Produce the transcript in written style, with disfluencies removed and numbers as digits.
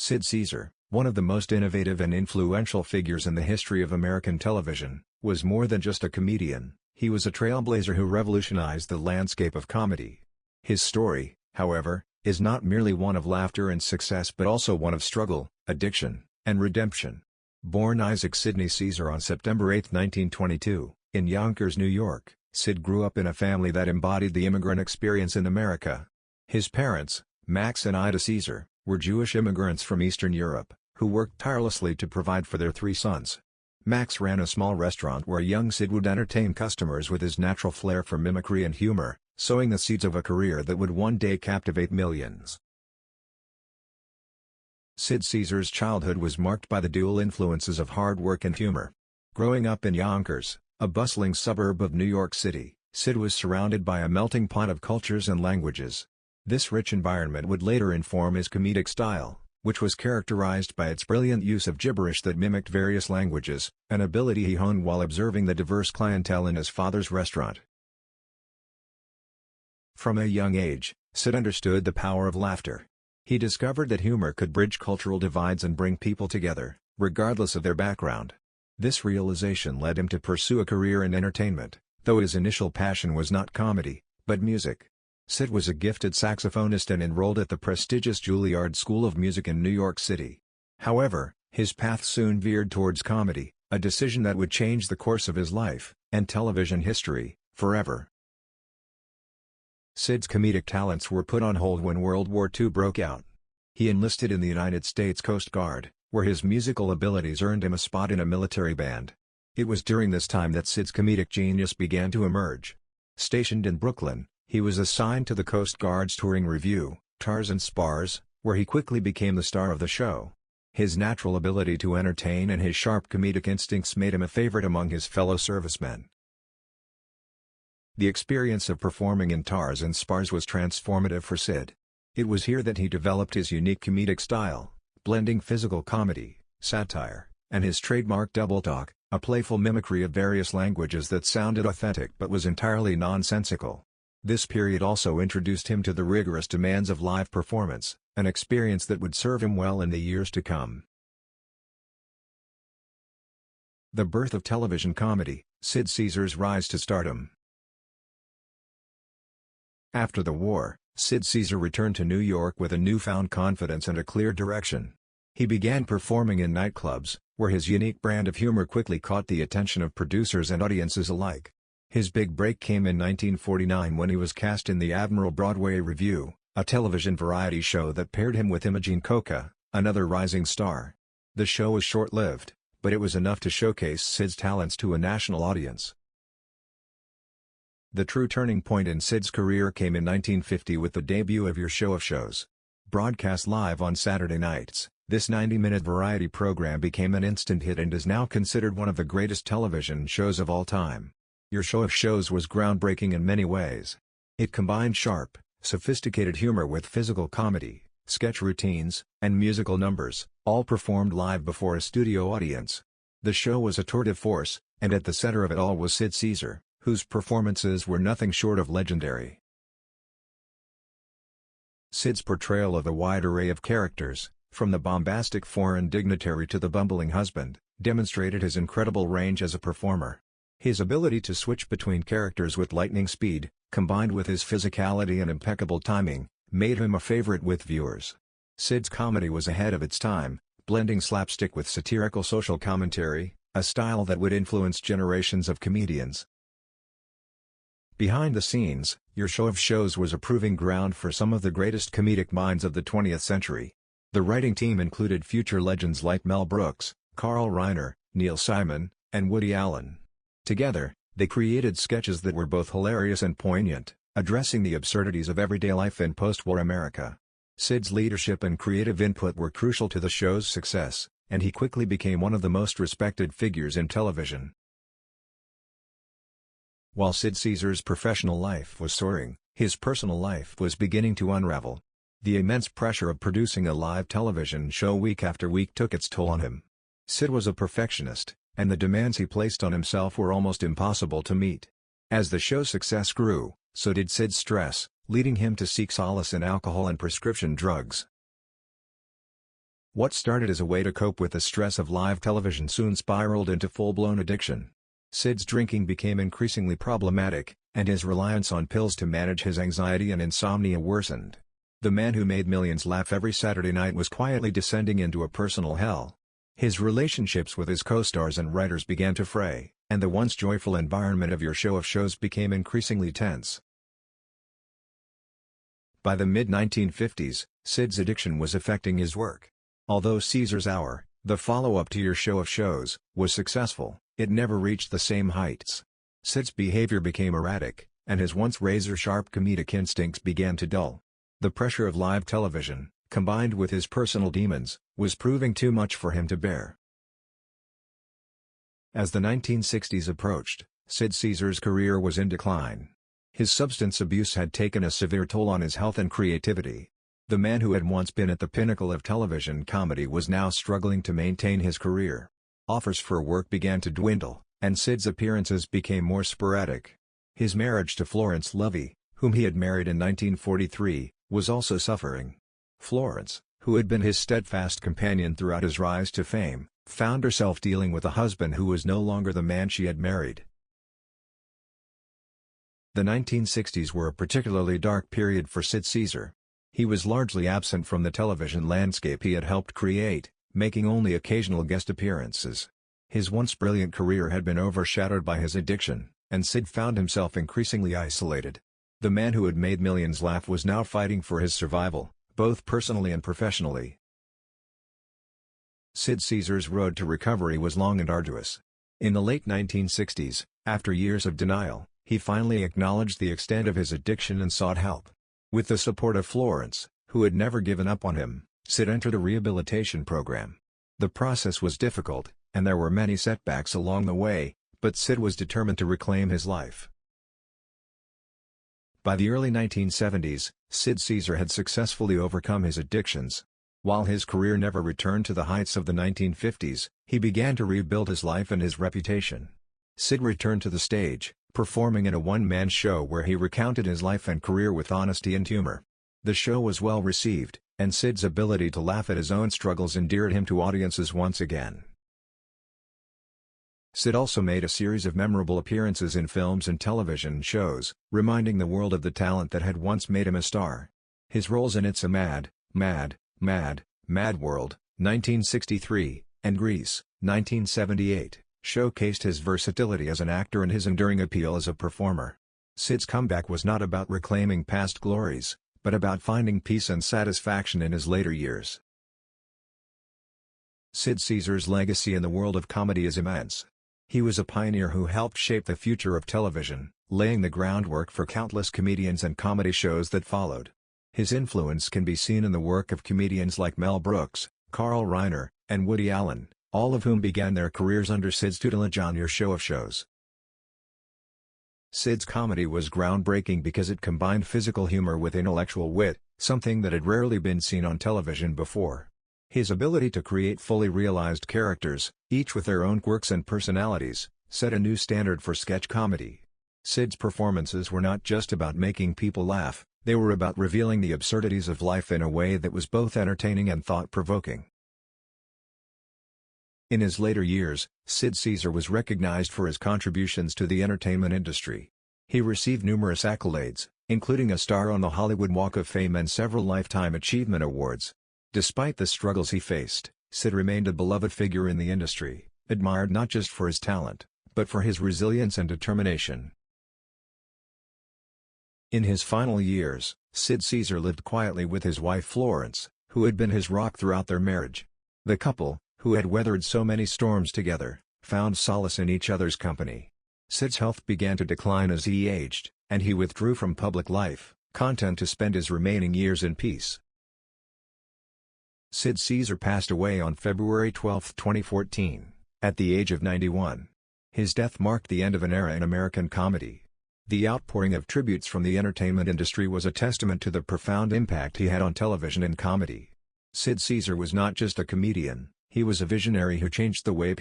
Sid Caesar, one of the most innovative and influential figures in the history of American television, was more than just a comedian. He was a trailblazer who revolutionized the landscape of comedy. His story, however, is not merely one of laughter and success but also one of struggle, addiction, and redemption. Born Isaac Sidney Caesar on September 8, 1922, in Yonkers, New York, Sid grew up in a family that embodied the immigrant experience in America. His parents, Max and Ida Caesar, were Jewish immigrants from Eastern Europe, who worked tirelessly to provide for their three sons. Max ran a small restaurant where young Sid would entertain customers with his natural flair for mimicry and humor, sowing the seeds of a career that would one day captivate millions. Sid Caesar's childhood was marked by the dual influences of hard work and humor. Growing up in Yonkers, a bustling suburb of New York City, Sid was surrounded by a melting pot of cultures and languages. This rich environment would later inform his comedic style, which was characterized by its brilliant use of gibberish that mimicked various languages, an ability he honed while observing the diverse clientele in his father's restaurant. From a young age, Sid understood the power of laughter. He discovered that humor could bridge cultural divides and bring people together, regardless of their background. This realization led him to pursue a career in entertainment, though his initial passion was not comedy, but music. Sid was a gifted saxophonist and enrolled at the prestigious Juilliard School of Music in New York City. However, his path soon veered towards comedy, a decision that would change the course of his life, and television history, forever. Sid's comedic talents were put on hold when World War II broke out. He enlisted in the United States Coast Guard, where his musical abilities earned him a spot in a military band. It was during this time that Sid's comedic genius began to emerge. Stationed in Brooklyn, he was assigned to the Coast Guard's touring revue, Tars and Spars, where he quickly became the star of the show. His natural ability to entertain and his sharp comedic instincts made him a favorite among his fellow servicemen. The experience of performing in Tars and Spars was transformative for Sid. It was here that he developed his unique comedic style, blending physical comedy, satire, and his trademark double talk, a playful mimicry of various languages that sounded authentic but was entirely nonsensical. This period also introduced him to the rigorous demands of live performance, an experience that would serve him well in the years to come. The birth of television comedy, Sid Caesar's rise to stardom. After the war, Sid Caesar returned to New York with a newfound confidence and a clear direction. He began performing in nightclubs, where his unique brand of humor quickly caught the attention of producers and audiences alike. His big break came in 1949 when he was cast in the Admiral Broadway Revue, a television variety show that paired him with Imogene Coca, another rising star. The show was short-lived, but it was enough to showcase Sid's talents to a national audience. The true turning point in Sid's career came in 1950 with the debut of Your Show of Shows. Broadcast live on Saturday nights, this 90-minute variety program became an instant hit and is now considered one of the greatest television shows of all time. Your Show of Shows was groundbreaking in many ways. It combined sharp, sophisticated humor with physical comedy, sketch routines, and musical numbers, all performed live before a studio audience. The show was a tour de force, and at the center of it all was Sid Caesar, whose performances were nothing short of legendary. Sid's portrayal of a wide array of characters, from the bombastic foreign dignitary to the bumbling husband, demonstrated his incredible range as a performer. His ability to switch between characters with lightning speed, combined with his physicality and impeccable timing, made him a favorite with viewers. Sid's comedy was ahead of its time, blending slapstick with satirical social commentary, a style that would influence generations of comedians. Behind the scenes, Your Show of Shows was a proving ground for some of the greatest comedic minds of the 20th century. The writing team included future legends like Mel Brooks, Carl Reiner, Neil Simon, and Woody Allen. Together, they created sketches that were both hilarious and poignant, addressing the absurdities of everyday life in post-war America. Sid's leadership and creative input were crucial to the show's success, and he quickly became one of the most respected figures in television. While Sid Caesar's professional life was soaring, his personal life was beginning to unravel. The immense pressure of producing a live television show week after week took its toll on him. Sid was a perfectionist, and the demands he placed on himself were almost impossible to meet. As the show's success grew, so did Sid's stress, leading him to seek solace in alcohol and prescription drugs. What started as a way to cope with the stress of live television soon spiraled into full-blown addiction. Sid's drinking became increasingly problematic, and his reliance on pills to manage his anxiety and insomnia worsened. The man who made millions laugh every Saturday night was quietly descending into a personal hell. His relationships with his co-stars and writers began to fray, and the once joyful environment of Your Show of Shows became increasingly tense. By the mid-1950s, Sid's addiction was affecting his work. Although Caesar's Hour, the follow-up to Your Show of Shows, was successful, it never reached the same heights. Sid's behavior became erratic, and his once razor-sharp comedic instincts began to dull. The pressure of live television, combined with his personal demons, was proving too much for him to bear. As the 1960s approached, Sid Caesar's career was in decline. His substance abuse had taken a severe toll on his health and creativity. The man who had once been at the pinnacle of television comedy was now struggling to maintain his career. Offers for work began to dwindle, and Sid's appearances became more sporadic. His marriage to Florence Levy, whom he had married in 1943, was also suffering. Florence, who had been his steadfast companion throughout his rise to fame, found herself dealing with a husband who was no longer the man she had married. The 1960s were a particularly dark period for Sid Caesar. He was largely absent from the television landscape he had helped create, making only occasional guest appearances. His once brilliant career had been overshadowed by his addiction, and Sid found himself increasingly isolated. The man who had made millions laugh was now fighting for his survival, both personally and professionally. Sid Caesar's road to recovery was long and arduous. In the late 1960s, after years of denial, he finally acknowledged the extent of his addiction and sought help. With the support of Florence, who had never given up on him, Sid entered a rehabilitation program. The process was difficult, and there were many setbacks along the way, but Sid was determined to reclaim his life. By the early 1970s, Sid Caesar had successfully overcome his addictions. While his career never returned to the heights of the 1950s, he began to rebuild his life and his reputation. Sid returned to the stage, performing in a one-man show where he recounted his life and career with honesty and humor. The show was well received, and Sid's ability to laugh at his own struggles endeared him to audiences once again. Sid also made a series of memorable appearances in films and television shows, reminding the world of the talent that had once made him a star. His roles in It's a Mad, Mad, Mad, Mad World, 1963, and Grease, 1978, showcased his versatility as an actor and his enduring appeal as a performer. Sid's comeback was not about reclaiming past glories, but about finding peace and satisfaction in his later years. Sid Caesar's legacy in the world of comedy is immense. He was a pioneer who helped shape the future of television, laying the groundwork for countless comedians and comedy shows that followed. His influence can be seen in the work of comedians like Mel Brooks, Carl Reiner, and Woody Allen, all of whom began their careers under Sid's tutelage on Your Show of Shows. Sid's comedy was groundbreaking because it combined physical humor with intellectual wit, something that had rarely been seen on television before. His ability to create fully realized characters, each with their own quirks and personalities, set a new standard for sketch comedy. Sid's performances were not just about making people laugh, they were about revealing the absurdities of life in a way that was both entertaining and thought-provoking. In his later years, Sid Caesar was recognized for his contributions to the entertainment industry. He received numerous accolades, including a star on the Hollywood Walk of Fame and several Lifetime Achievement Awards. Despite the struggles he faced, Sid remained a beloved figure in the industry, admired not just for his talent, but for his resilience and determination. In his final years, Sid Caesar lived quietly with his wife Florence, who had been his rock throughout their marriage. The couple, who had weathered so many storms together, found solace in each other's company. Sid's health began to decline as he aged, and he withdrew from public life, content to spend his remaining years in peace. Sid Caesar passed away on February 12, 2014, at the age of 91. His death marked the end of an era in American comedy. The outpouring of tributes from the entertainment industry was a testament to the profound impact he had on television and comedy. Sid Caesar was not just a comedian, he was a visionary who changed the way